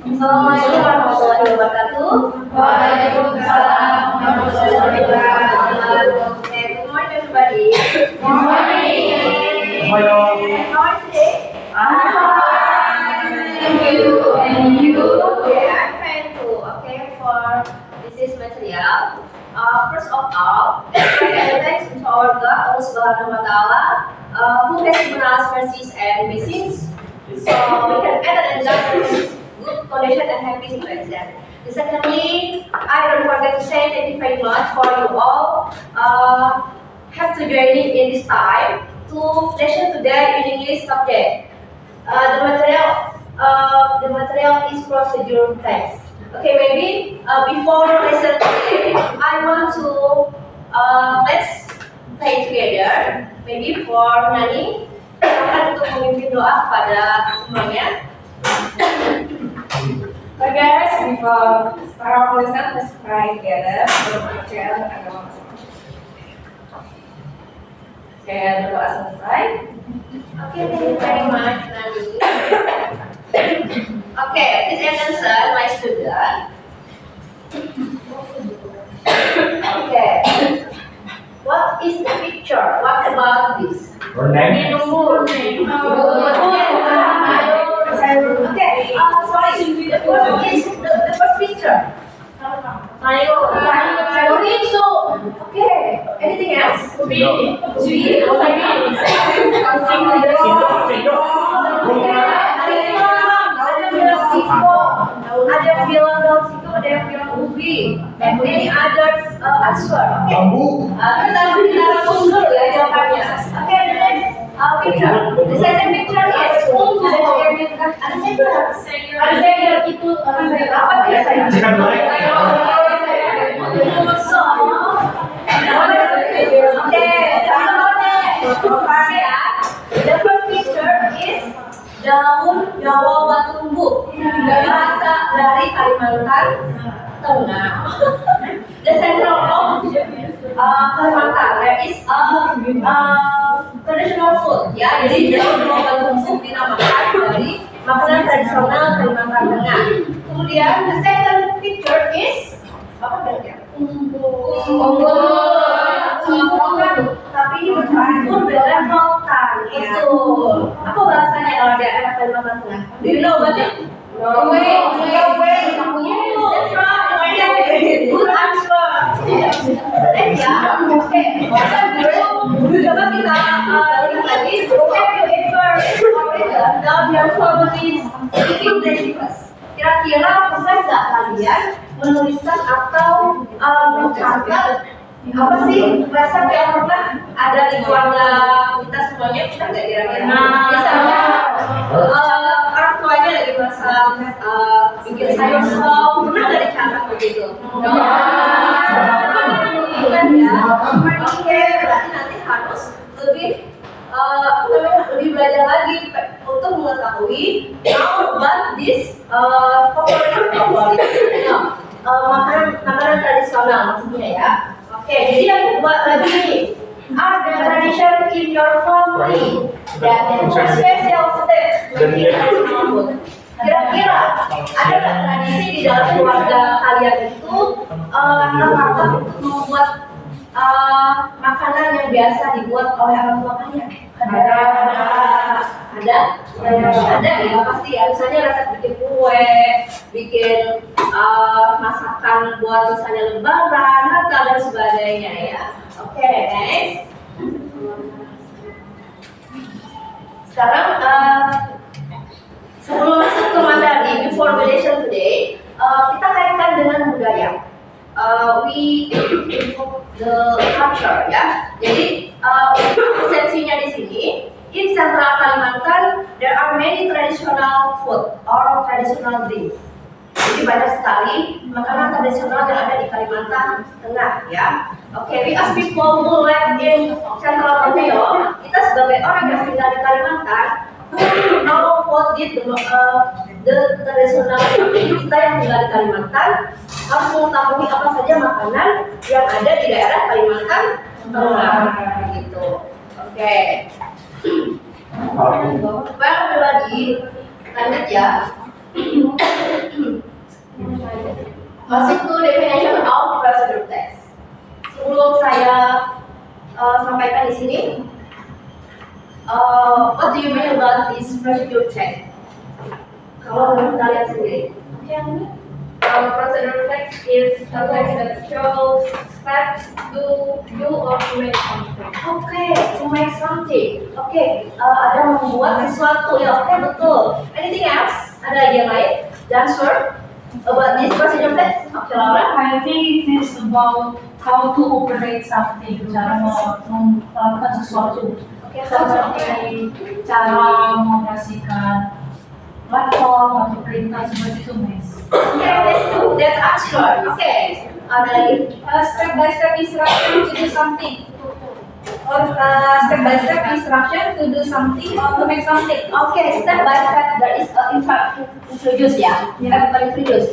Assalamualaikum warahmatullahi wabarakatuh. Waalaikumsalam warahmatullahi wabarakatuh. Okay, good morning everybody. Good morning. How are you today? Thank you. And you? Okay, I'm fine too. Okay, for this material. First of all, thanks to our God, Allah Subhanahu wa Taala, who has given us mercies and blessings, so we can add and enjoy good condition and happy situation. Secondly, I don't forget to say thank you very much for you all have to join in this time to lesson today in English subject. The material is procedure text. Okay, maybe before lesson today, I want to let's pray together. Maybe for Nani, silakan untuk memimpin doa kepada semuanya. Okay guys, before start our lesson, let's pray together for pembelajaran agama masing-masing. Oke, berdoa selesai. Okay, thank you very much, Nani. Okay, please answer, my student. Okay, what is the picture? What about this? Your name? Okay, sorry. What is the first picture? Okay, anything else? Ada yang bilang daun situ, ada yang bilang ubi. Any others answer? Okay. Bambu. Kita tunggu dulu ya jawabannya. Okay, the next picture. The second picture is ada sayur itu apa biasanya? Chicken leg. The first picture is daun Jawa Batumbu, bahasa dari Kalimantan Tengah. The central of Kalimantan, there is a traditional food, ya. Jadi daun Jawa Batumbu dinamakan dari makanan tradisional Kalimantan Tengah. Kemudian the second picture is apa berarti? Tapi ini bercampur dengan rotan. Betul. Apa bahasanya kalau di daerah Kalimantan Tengah? Do you know what it? No way. That's right. Good answer. Next ya. Oke. Coba kita lihat lagi. Have you ever now your families speaking breakfast? Kira-kira pernah nggak kalian menuliskan atau mencatat apa sih resep yang pernah ada di keluarga kita semuanya? Kita nggak kira-kira? Misalnya orang tuanya lagi masak bikin sayur sop, pernah nggak dicatat begitu? Bukan ya? Oke, berarti nanti harus lebih belajar lagi untuk mengetahui how about this makanan tradisional maksudnya ya. Oke, jadi yang kedua lagi nih, are the tradition in your family that special step kira-kira ada nggak tradisi di dalam keluarga kalian itu apa untuk membuat makanan yang biasa dibuat oleh orang tua kalian? Ada ya pasti ya. Misalnya resep bikin kue, bikin masakan buat misalnya lebaran, Natal dan sebagainya ya. Oke, next. Sekarang sebelum masuk ke materi before relation today, kita kaitkan dengan budaya. We involve the culture ya. Jadi esensinya di sini, in Central Kalimantan there are many traditional food or traditional drink. Jadi banyak sekali makanan tradisional yang ada di Kalimantan Tengah ya. Oke, we as people who live in Central Borneo, kita sebagai orang yang tinggal di Kalimantan, know what did the traditional kita yang tinggal di Kalimantan harus mengetahui apa saja makanan yang ada di daerah Kalimantan Tengah gitu. Oke. Well, everybody, lanjut ya. Masuk ke definition of procedure text. Sebelum saya sampaikan di sini, what do you mean about this procedure text? Kalau menurut kalian sendiri, procedure text is a text that shows steps to do or to make something. Okay, to make something. Okay, ada membuat sesuatu ya. Oke, betul. Anything else? Ada lagi yang lain? Answer about this procedure text. Okay, Laura. I think it is about how to operate something, cara melakukan sesuatu. Okay, Seperti cara mengoperasikan platform atau perintah seperti itu, Miss. Okay, that's true. That's answer. Okay, ada lagi? Step by step instruction to do something. Or step by step instruction to do something or to make something. Okay, step by step there is introduce ya. Bukan introduce.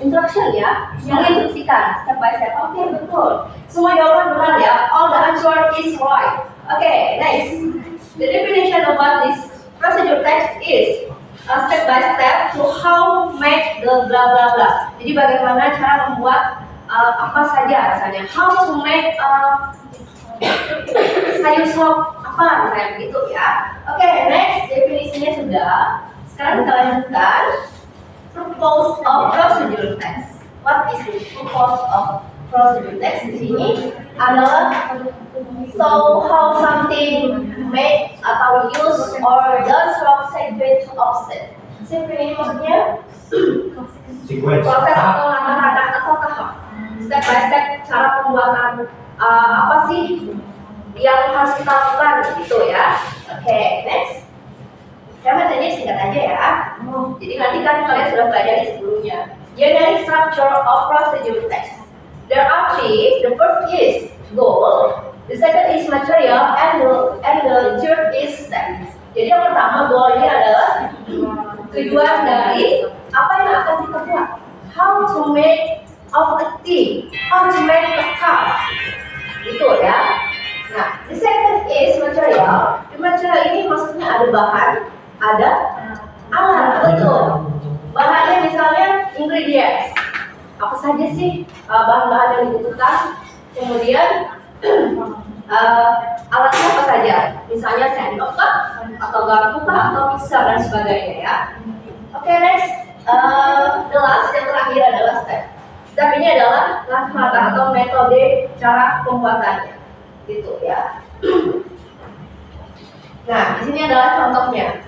Instruction ya. Menginstruksikan step by step. Okay, betul. Semua jawaban benar ya. All the answer is right. Okay, next. The definition about this procedure text is step by step to how make the blah blah blah. Jadi bagaimana cara membuat apa saja misalnya. How to make sayur sop apa misalnya begitu ya. Oke, next definisinya sudah. Sekarang kita lanjutkan purpose of procedure text. What is the purpose of procedure text di sini adalah so how something made atau use or does from sequence of step. Sequence ini maksudnya proses atau langkah-langkah atau tahap. Step by step cara pembuatan apa sih yang harus kita lakukan gitu ya. Oke, next. Saya tadi singkat aja ya. Jadi nanti kan kalian sudah belajar di sebelumnya. Generic structure of procedure text. There are three. The first is goal. The second is material, and the third is step. Jadi yang pertama goal ini adalah tujuan dari apa yang akan kita buat. How to make of a thing, how to make a cup. Itu ya. Nah, the second is material. Di material ini maksudnya ada bahan, ada alat, betul. Bahannya misalnya ingredients. Apa saja sih bahan-bahan yang dibutuhkan? Kemudian alatnya apa saja? Misalnya sendok kah? Atau garpu kah? Atau mixer dan sebagainya ya. Oke, next. The last yang terakhir adalah step. Step ini adalah langkah-langkah atau metode cara pembuatannya, gitu ya. Nah, di sini adalah contohnya.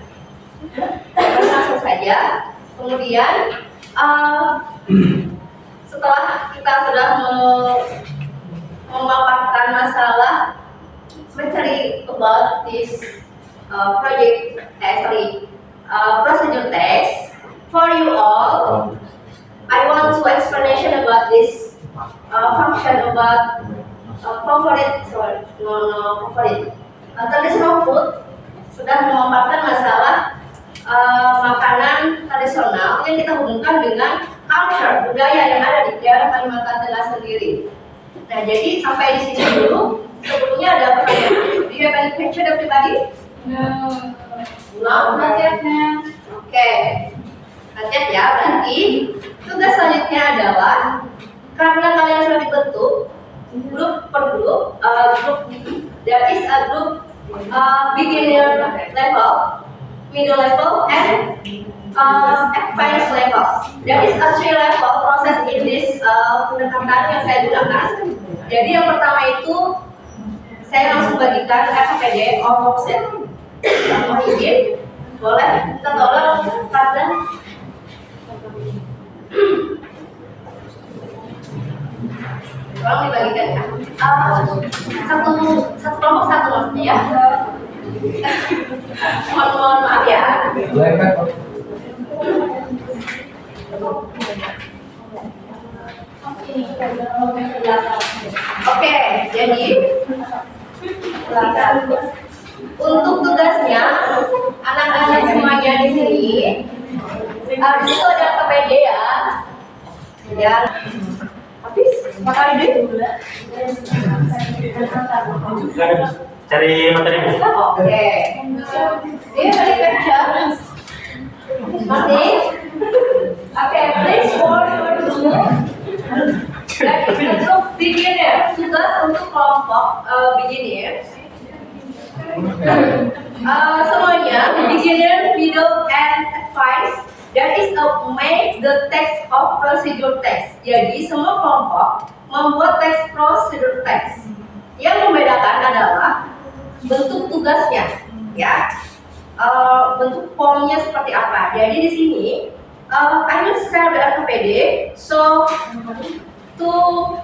Langsung saja. Kemudian setelah kita sudah memaparkan masalah mencari about this project procedure text for you all. I want to explanation about this function about traditional food. Sudah memaparkan masalah makanan tradisional yang kita hubungkan dengan culture, budaya yang ada di daerah Kalimantan Tengah sendiri. Nah, jadi sampai di sini dulu. Sebelumnya ada pertanyaan. Do you have any question, everybody? No. No? Not yet, ma'am. Oke. Lanjut ya, berarti tugas selanjutnya adalah karena kalian sudah dibentuk grup per grup, there is a group beginner level, middle level, and advanced level. There is a 3 level process in this pendekatan yang saya gunakan. Jadi yang pertama itu saya langsung bagikan RPD or worksheet. Mau izin? Boleh? Kita tolong karena tolong dibagikan ya. Satu kelompok satu maksudnya ya. Mohon maaf ya. Oke, jadi untuk tugasnya anak-anak semuanya di sini, di situ ada KPD ya. Ya, habis pakai duit. Cari materi bu. Oke, dia dari picture. Masih? Oke, please forward your make the text of procedure text. Jadi semua kelompok membuat teks procedure text. Yang membedakan adalah bentuk tugasnya, ya. Bentuk formnya seperti apa. Jadi di sini I will share the RKPD. So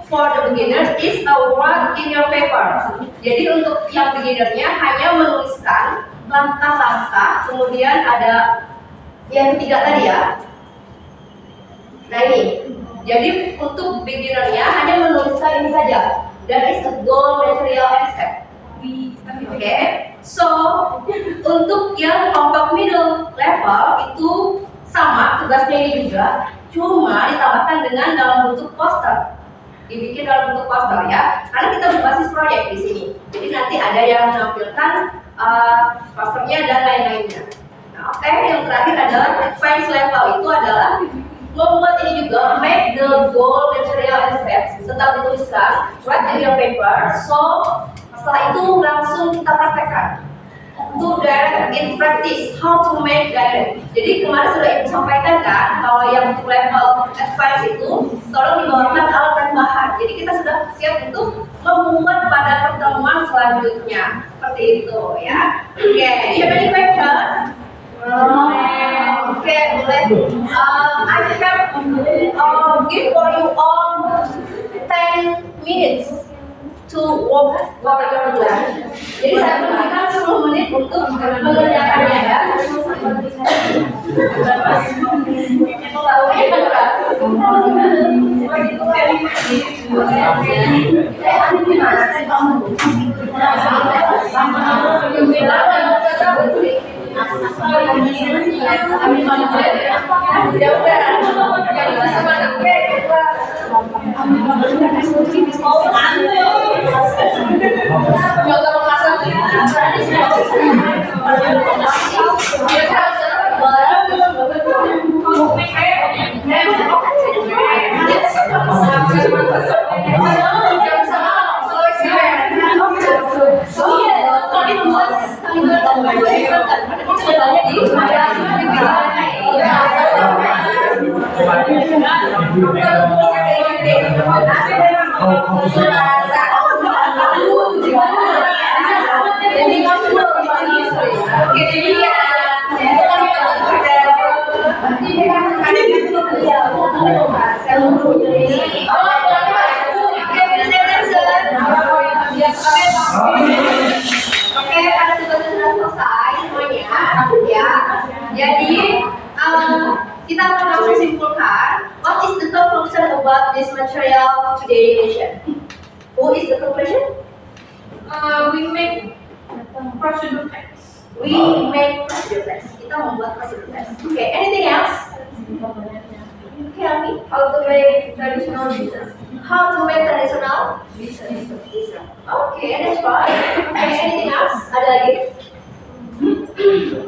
for the beginner is a word in your paper. Jadi untuk yang beginnernya hanya menuliskan langkah-langkah, kemudian ada yang ketiga tadi ya. Nah ini, jadi untuk beginnernya hanya menuliskan ini saja. That is the goal, material, and step. Oke, so untuk yang kelompok middle level itu sama tugasnya ini juga, cuma ditambahkan dengan dalam bentuk poster. Dibikin dalam bentuk poster ya, karena kita berbasis proyek di sini. Jadi nanti ada yang menampilkan posternya dan lain-lainnya. Nah, oke, yang terakhir adalah advanced level itu adalah membuat ini juga make the goal, material, and steps. Tetap dituliskan, write in your paper. So setelah itu langsung kita praktekkan. To direct in practice, how to make direct. Jadi kemarin sudah ibu sampaikan kan, kalau yang untuk level advance itu tolong dibawakan alat dan bahan. Jadi kita sudah siap untuk membuat pada pertemuan selanjutnya. Seperti itu ya. Oke, do you have any questions? Oke, boleh. I have give for you all 10 minutes to work your plan. Jadi saya berikan 10 menit untuk mengerjakannya ya. Oke, ada tugasnya sudah selesai semuanya, ya. Jadi kita akan langsung simpulkan. What is the conclusion about this material today edition? Who is the conclusion? We make procedure text. We make procedure text. Kita membuat procedure text. Okay, anything else? Tell me how to make traditional business. How to make traditional business. Okay, that's fine. Okay, anything else? Ada lagi?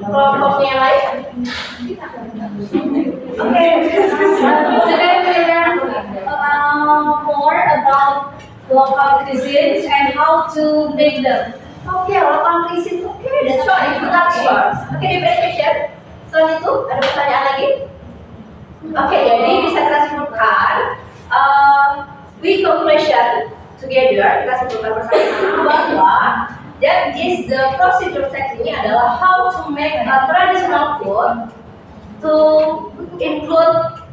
Kelompoknya yang lain? Okay, Today we learn more about local cuisines and how to make them. okay, local krisis. Okay, that's right. Itu first. Okay, the question. Selain itu, ada pertanyaan lagi? Oke, jadi bisa kita simpulkan. We conclusion together, kita simpulkan bersama-sama bahwa that is the procedure text ini adalah how to make a traditional food to include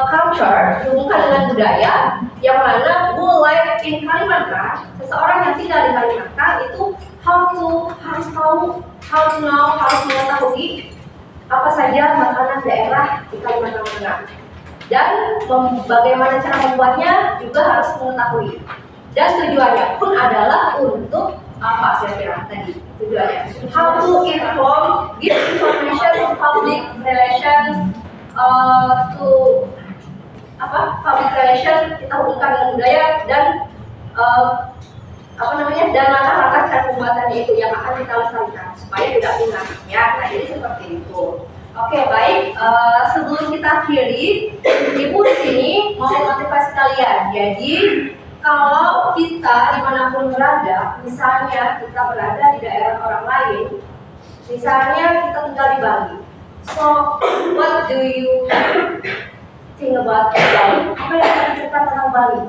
culture, hubungkan dengan budaya, yang mana who live in Kalimantan, seseorang yang tinggal di Kalimantan itu harus tahu, how to know, harus mengetahui apa saja makanan daerah di Kalimantan Tengah. Dan bagaimana cara membuatnya juga harus mengetahui. Dan tujuannya pun adalah untuk apa kira-kira tadi tujuannya? How to inform, give information, public relations, to public relation, kita hubungkan dengan budaya dan dan langkah-langkah cara pembuatannya itu yang akan kita lestarikan supaya tidak punah ya. Nah, jadi seperti itu. Oke, baik. Sebelum kita akhiri, ibu di sini mau motivasi kalian. Jadi kalau kita dimanapun berada, misalnya kita berada di daerah orang lain, misalnya kita tinggal di Bali. So, what do you think about Bali? Apa yang kalian cerita tentang Bali?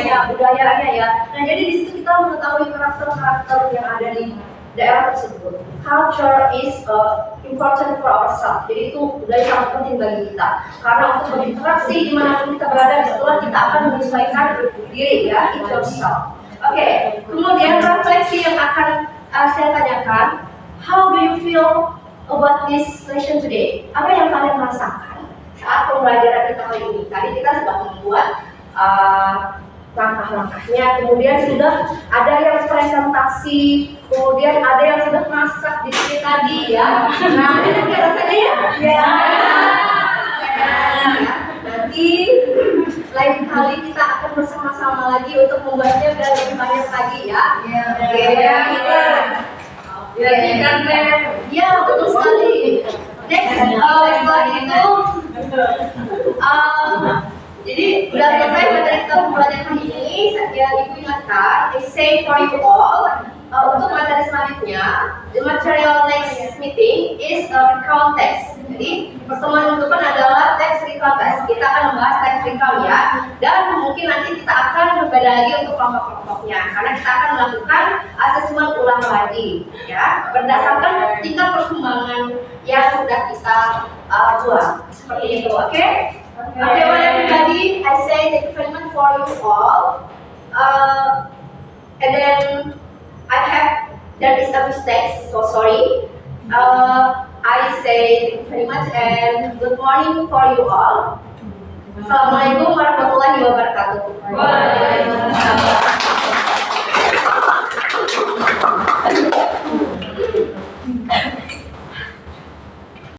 Ya, budayanya ya. Nah, jadi di situ kita mengetahui karakter-karakter yang ada di daerah tersebut. Culture is important for ourselves. Jadi itu budaya sangat penting bagi kita. Karena untuk berinteraksi dimanapun kita berada, setelah kita akan menyesuaikan diri ya, it yourself. Oke, kemudian refleksi yang akan saya tanyakan. How do you feel about this lesson today? Apa yang kalian rasakan saat pembelajaran kita kali ini? Tadi kita sudah membuat langkah-langkahnya, kemudian sudah ada yang presentasi, kemudian ada yang sudah masak di sini tadi ya. Nah, enak ya rasanya ya? Ya. Nanti lain kali kita akan bersama-sama lagi untuk membuatnya biar lebih banyak lagi ya. Ya, kita. Ya, betul sekali. Next, setelah itu, jadi udah selesai materi kita pembelajaran hari ini. Saya ibu ingatkan, I say for you all, untuk materi selanjutnya, the material next meeting is a recount text. Jadi pertemuan depan adalah text recount text. Kita akan membahas text recount ya, dan mungkin nanti kita akan berbeda lagi untuk kelompok-kelompoknya, karena kita akan melakukan asesmen ulang lagi, ya, berdasarkan tingkat perkembangan yang sudah kita buat. Seperti itu, oke? Okay, well everybody, I say thank you very much for you all. And then there is a mistake, so sorry. I say thank you very much and good morning for you all. Assalamualaikum warahmatullahi wabarakatuh.